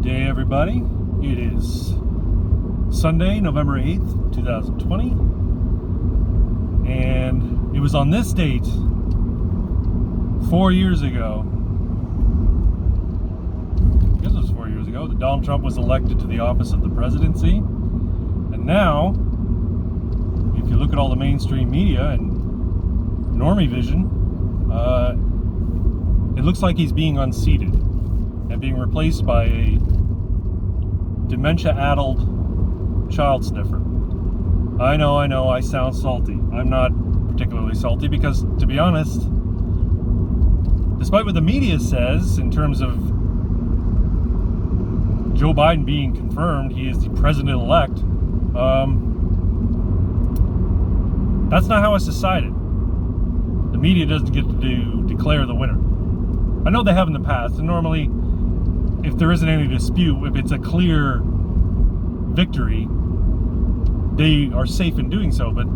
day, everybody. It is Sunday, November 8th, 2020. And it was on this date 4 years ago. I guess it was 4 years ago that Donald Trump was elected to the office of the presidency. And now, if you look at all the mainstream media and normie vision, it looks like he's being unseated and being replaced by a dementia-addled child sniffer. I know, I sound salty. I'm not particularly salty because, to be honest, despite what the media says in terms of Joe Biden being confirmed, he is the president-elect, that's not how it's decided. The media doesn't get to declare the winner. I know they have in the past, and normally, if there isn't any dispute, if it's a clear victory, they are safe in doing so, but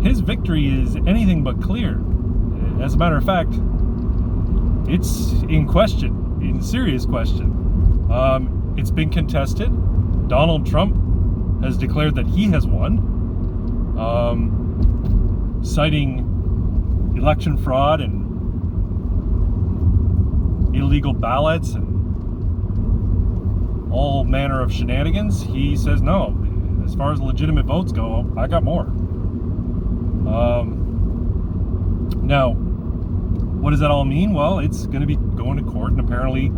his victory is anything but clear. As a matter of fact, it's in question, in serious question. It's been contested. Donald Trump has declared that he has won, citing election fraud and illegal ballots and all manner of shenanigans. He says no. As far as legitimate votes go, I got more. Now, what does that all mean? Well, it's going to be going to court, and apparently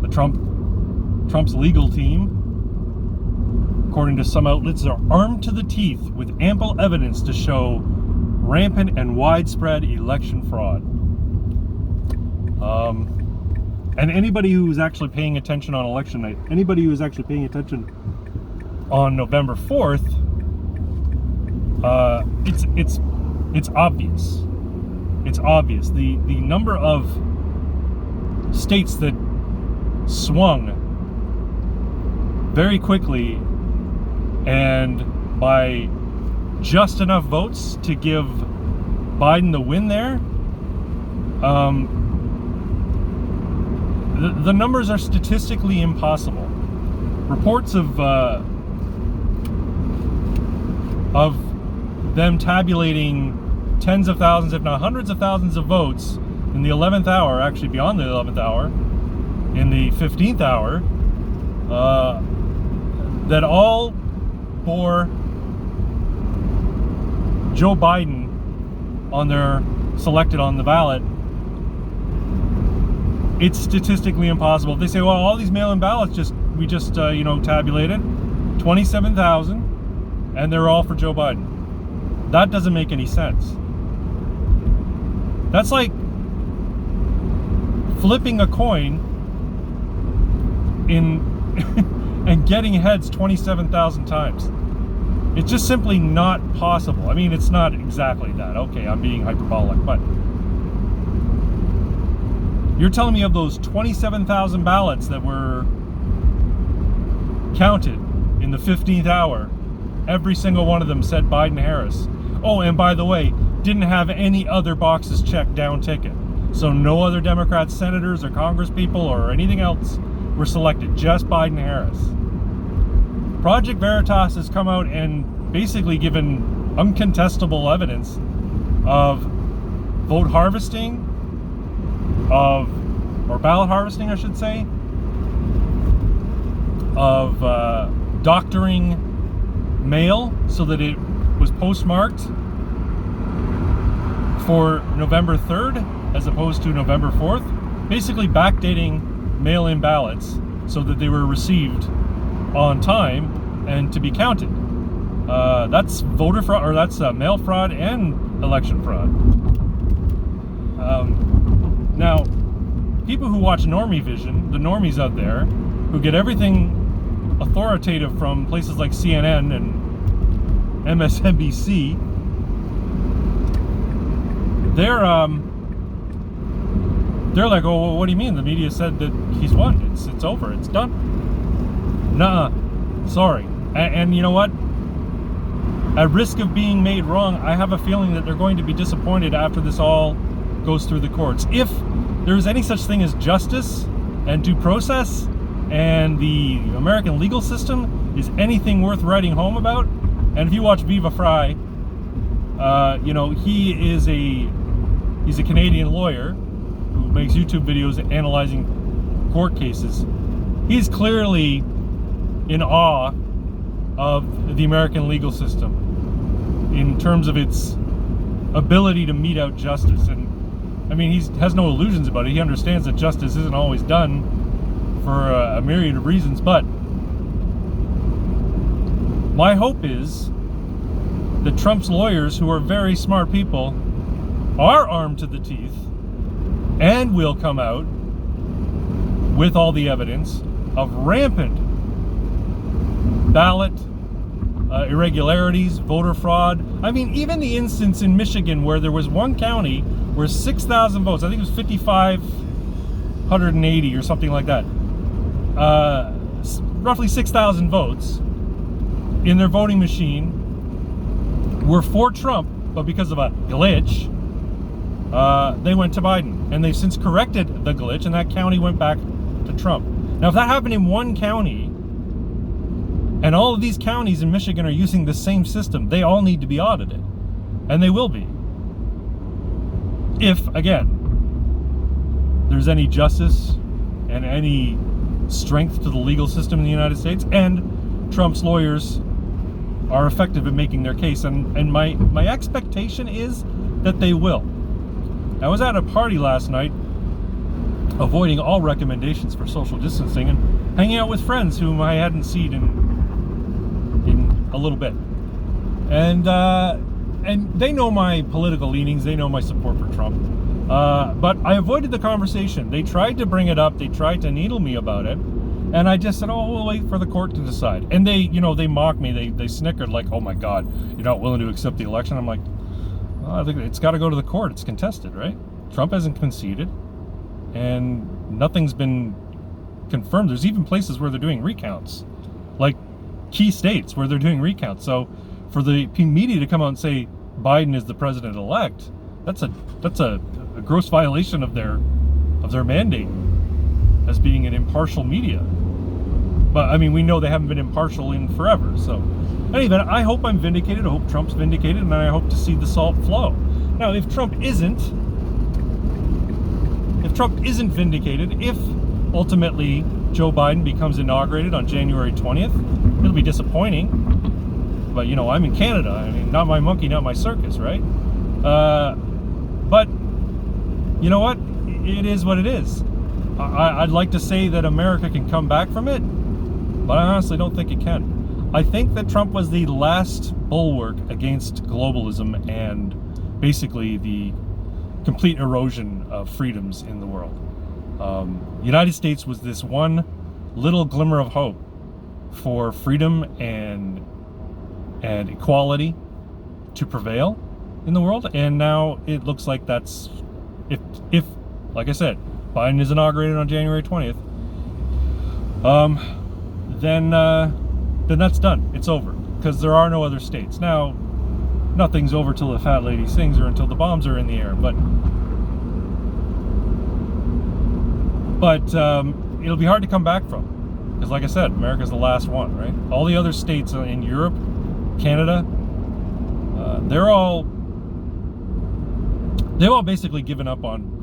the Trump's legal team, according to some outlets, are armed to the teeth with ample evidence to show rampant and widespread election fraud. And anybody who was actually paying attention on election night, anybody who was actually paying attention on November 4th, it's obvious. It's obvious. The number of states that swung very quickly and by just enough votes to give Biden the win there, the numbers are statistically impossible. Reports of them tabulating tens of thousands, if not hundreds of thousands of votes in the 11th hour, actually beyond the 11th hour, in the 15th hour, that all bore Joe Biden selected on the ballot. It's statistically impossible. They say, well, all these mail-in ballots we just tabulated 27,000, and they're all for Joe Biden. That doesn't make any sense. That's like flipping a coin and getting heads 27,000 times. It's just simply not possible. I mean, it's not exactly that. Okay, I'm being hyperbolic, but you're telling me of those 27,000 ballots that were counted in the 15th hour, every single one of them said Biden-Harris. Oh, and by the way, didn't have any other boxes checked down ticket. So no other Democrat senators or congresspeople or anything else were selected, just Biden-Harris. Project Veritas has come out and basically given uncontestable evidence of vote harvesting, or ballot harvesting, I should say, of doctoring mail so that it was postmarked for November 3rd as opposed to November 4th, basically backdating mail-in ballots so that they were received on time and to be counted. That's voter fraud, or that's mail fraud and election fraud. Now, people who watch Normie Vision, the normies out there, who get everything authoritative from places like CNN and MSNBC, they're like, oh, well, what do you mean? The media said that he's won. It's over. It's done. Nuh-uh. Sorry. And you know what? At risk of being made wrong, I have a feeling that they're going to be disappointed after this all goes through the courts. If there is any such thing as justice and due process and the American legal system is anything worth writing home about. And if you watch Viva Fry, you know, he's a Canadian lawyer who makes YouTube videos analyzing court cases. He's clearly in awe of the American legal system in terms of its ability to mete out justice. And I mean, he has no illusions about it. He understands that justice isn't always done for a myriad of reasons. But my hope is that Trump's lawyers, who are very smart people, are armed to the teeth and will come out with all the evidence of rampant ballot irregularities, voter fraud. I mean, even the instance in Michigan where there was one county where 6,000 votes, I think it was 5,580 or something like that, roughly 6,000 votes in their voting machine were for Trump, but because of a glitch, they went to Biden. And they've since corrected the glitch, and that county went back to Trump. Now, if that happened in one county, and all of these counties in Michigan are using the same system, they all need to be audited. And they will be. If, again, there's any justice and any strength to the legal system in the United States, and Trump's lawyers are effective at making their case. And my expectation is that they will. I was at a party last night, avoiding all recommendations for social distancing and hanging out with friends whom I hadn't seen in a little bit. And they know my political leanings, they know my support for Trump. But I avoided the conversation. They tried to bring it up, they tried to needle me about it, and I just said, oh, we'll wait for the court to decide. And they, you know, they mocked me, they snickered like, oh my God, you're not willing to accept the election? I'm like, well, I think it's got to go to the court, it's contested, right? Trump hasn't conceded, and nothing's been confirmed. There's even places where they're doing recounts, like key states where they're doing recounts. So for the media to come out and say Biden is the president-elect, that's a gross violation of their mandate as being an impartial media. But I mean, we know they haven't been impartial in forever. So anyway, I hope I'm vindicated. I hope Trump's vindicated, and I hope to see the salt flow. Now, if Trump isn't vindicated, if ultimately Joe Biden becomes inaugurated on January 20th, it'll be disappointing. But, you know, I'm in Canada. I mean, not my monkey, not my circus, right? But, you know what? It is what it is. I'd like to say that America can come back from it, but I honestly don't think it can. I think that Trump was the last bulwark against globalism and basically the complete erosion of freedoms in the world. The United States was this one little glimmer of hope for freedom and equality to prevail in the world, and now it looks like that's, if like I said, Biden is inaugurated on January 20th, then that's done. It's over, because there are no other states. Now, nothing's over till the fat lady sings or until the bombs are in the air, but it'll be hard to come back from, because like I said, America's the last one, right? All the other states in Europe, Canada, they've all basically given up on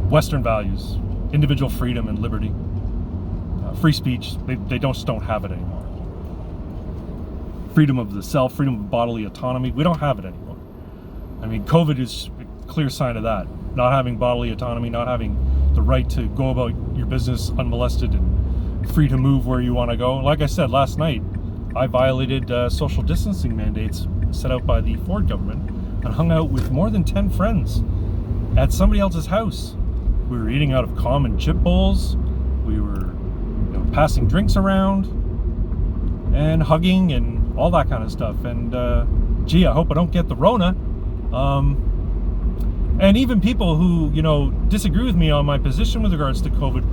Western values, individual freedom and liberty, free speech. They just don't have it anymore. Freedom of the self, freedom of bodily autonomy, we don't have it anymore. I mean, COVID is a clear sign of that. Not having bodily autonomy, not having the right to go about your business unmolested and free to move where you want to go. Like I said last night, I violated social distancing mandates set out by the Ford government and hung out with more than 10 friends at somebody else's house. We were eating out of common chip bowls. We were, passing drinks around and hugging and all that kind of stuff. And gee, I hope I don't get the Rona. And even people who, disagree with me on my position with regards to COVID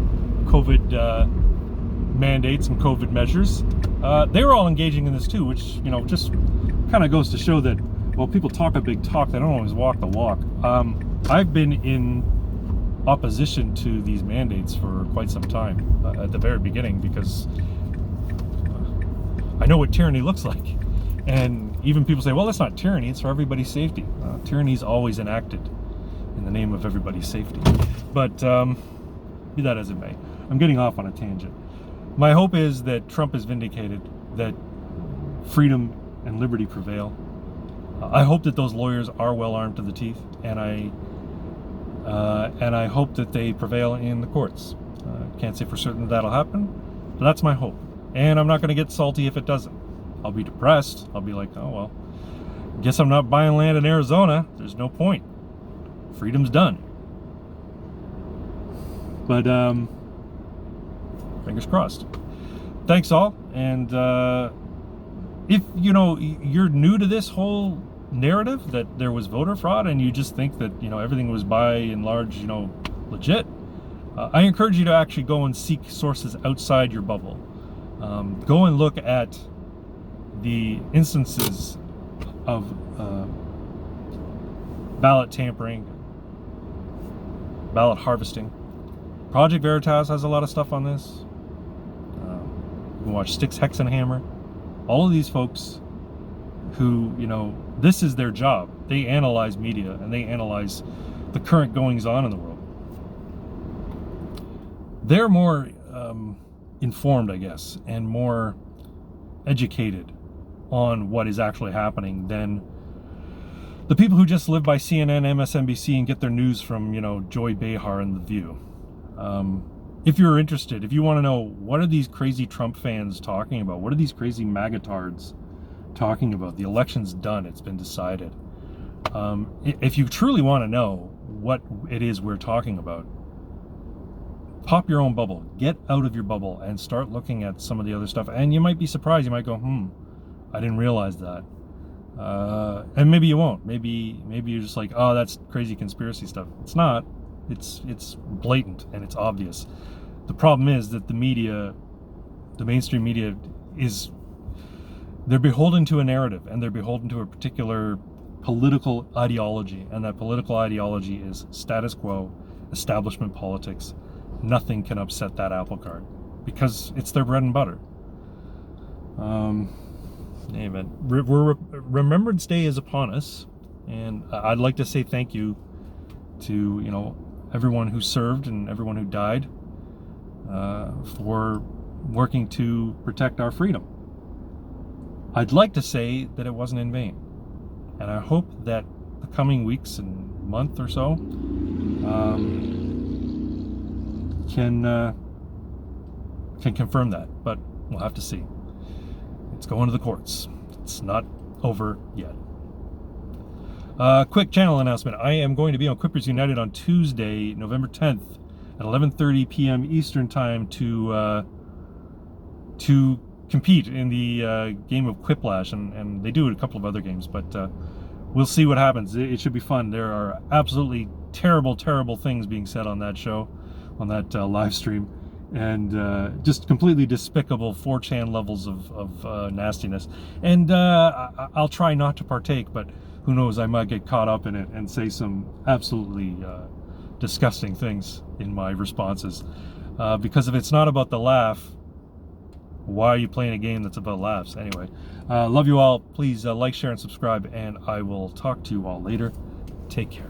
mandates and COVID measures, they were all engaging in this too, which, just kind of goes to show that, well, people talk a big talk, they don't always walk the walk. I've been in opposition to these mandates for quite some time at the very beginning, because I know what tyranny looks like. And even people say, well, that's not tyranny, it's for everybody's safety. Tyranny is always enacted in the name of everybody's safety. But be that as it may, I'm getting off on a tangent. My hope is that Trump is vindicated, that freedom and liberty prevail. I hope that those lawyers are well armed to the teeth, and I hope that they prevail in the courts. Can't say for certain that'll happen, but that's my hope. And I'm not going to get salty if it doesn't. I'll be depressed. I'll be like, oh well, guess I'm not buying land in Arizona. There's no point. Freedom's done. But fingers crossed. Thanks all. And if you're new to this whole narrative that there was voter fraud, and you just think that everything was by and large legit, I encourage you to actually go and seek sources outside your bubble. Go and look at the instances of ballot tampering, ballot harvesting. Project Veritas has a lot of stuff on this. You can watch Styx, Hex, and Hammer. All of these folks who, this is their job. They analyze media, and they analyze the current goings on in the world. They're more informed, I guess, and more educated on what is actually happening than the people who just live by CNN, MSNBC, and get their news from, Joy Behar and The View. If you're interested, if you want to know what are these crazy Trump fans talking about, what are these crazy MAGA-tards talking about, the election's done, it's been decided. If you truly want to know what it is we're talking about, pop your own bubble, get out of your bubble, and start looking at some of the other stuff. And you might be surprised. You might go, I didn't realize that. And maybe you won't. Maybe you're just like, oh, that's crazy conspiracy stuff. It's not. It's blatant and it's obvious. The problem is that the media, the mainstream media, they're beholden to a narrative, and they're beholden to a particular political ideology, and that political ideology is status quo, establishment politics. Nothing can upset that apple cart because it's their bread and butter. Amen. Remembrance Day is upon us, and I'd like to say thank you to everyone who served and everyone who died for working to protect our freedom. I'd like to say that it wasn't in vain, and I hope that the coming weeks and month or so can confirm that, but we'll have to see. It's going to the courts. It's not over yet. Quick channel announcement. I am going to be on Quippers United on Tuesday, November 10th at 11:30 p.m. Eastern Time to compete in the game of Quiplash, and they do a couple of other games, but we'll see what happens. It should be fun. There are absolutely terrible, terrible things being said on that show, on that live stream, and just completely despicable 4chan levels of nastiness. And I'll try not to partake, but who knows, I might get caught up in it and say some absolutely disgusting things in my responses. Because if it's not about the laugh, why are you playing a game that's about laughs? Anyway, love you all. Please like, share, and subscribe, and I will talk to you all later. Take care.